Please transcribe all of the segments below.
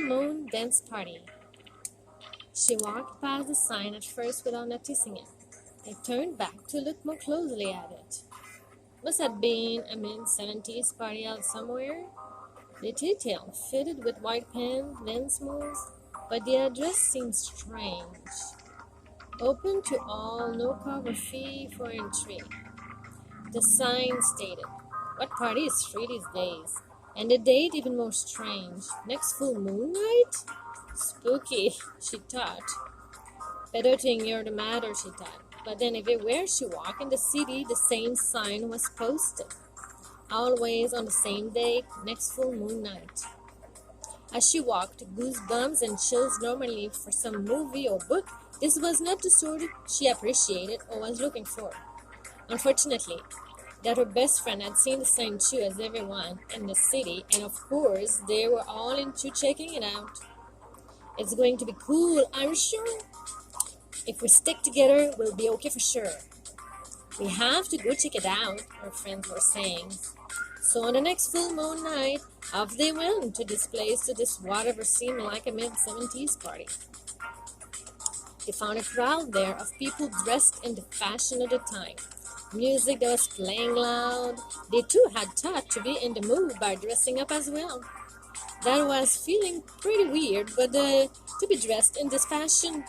moon dance party. She walked past the sign at first without noticing it, and turned back to look more closely at it. Must have been a mid-70s party out somewhere. The detail fitted with white pants, dance moves, but the address seemed strange. Open to all, no cover fee for entry. The sign stated, "What party is free these days?" And the date even more strange. Next full moon night? Spooky, she thought. Better to ignore the matter, she thought. But then everywhere she walked in the city, the same sign was posted. Always on the same date, next full moon night. As she walked, goosebumps and chills normally for some movie or book, this was not the sort she appreciated or was looking for. Unfortunately, that her best friend had seen the same too as everyone in the city, and of course, they were all into checking it out. It's going to be cool, I'm sure. If we stick together, we'll be okay for sure. We have to go check it out, her friends were saying. So on the next full moon night, off they went to this place, to this whatever seemed like a mid-70s party. They found a crowd there of people dressed in the fashion of the time. Music that was playing loud. They too had thought to be in the mood by dressing up as well. That was feeling pretty weird, but to be dressed in this fashion,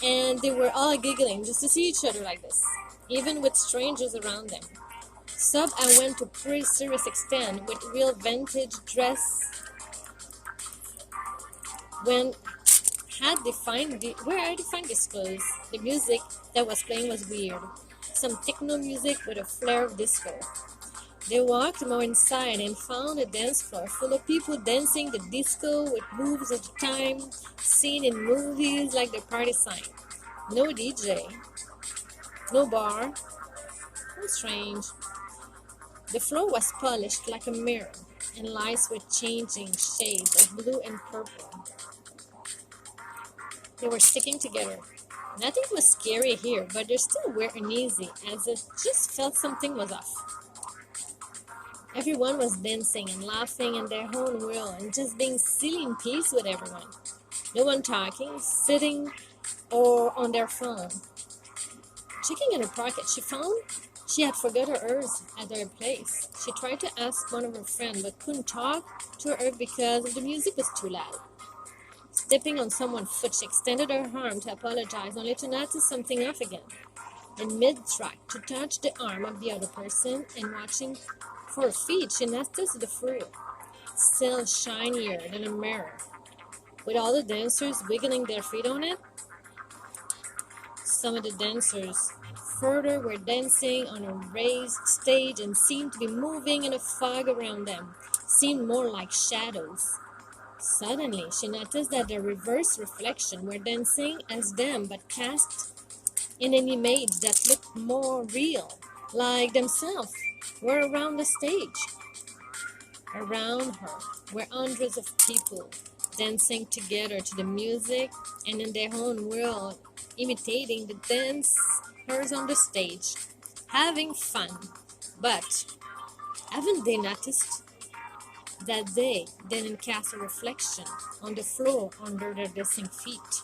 and they were all giggling just to see each other like this, even with strangers around them. Sub I went to pretty serious extent with real vintage dress. Where I defined this clothes, the music that was playing was weird. Some techno music with a flair of disco. They walked more inside and found a dance floor full of people dancing the disco with moves of the time seen in movies like the party sign. No DJ, no bar. How strange. The floor was polished like a mirror, and lights were changing shades of blue and purple. They were sticking together. Nothing was scary here, but they still were uneasy, as if just felt something was off. Everyone was dancing and laughing in their own world and just being silly in peace with everyone. No one talking, sitting, or on their phone. Checking in her pocket, she found she had forgot her ears at their place. She tried to ask one of her friends, but couldn't talk to her because the music was too loud. Stepping on someone's foot, she extended her arm to apologize, only to notice something off again. In mid-track, to touch the arm of the other person, and watching for her feet, she noticed the fur, still shinier than a mirror. With all the dancers wiggling their feet on it, some of the dancers further were dancing on a raised stage and seemed to be moving in a fog around them, seemed more like shadows. Suddenly, she noticed that the reverse reflection were dancing as them, but cast in an image that looked more real, like themselves, were around the stage. Around her were hundreds of people dancing together to the music and in their own world, imitating the dancers on the stage, having fun. But haven't they noticed that they didn't cast a reflection on the floor under their dancing feet?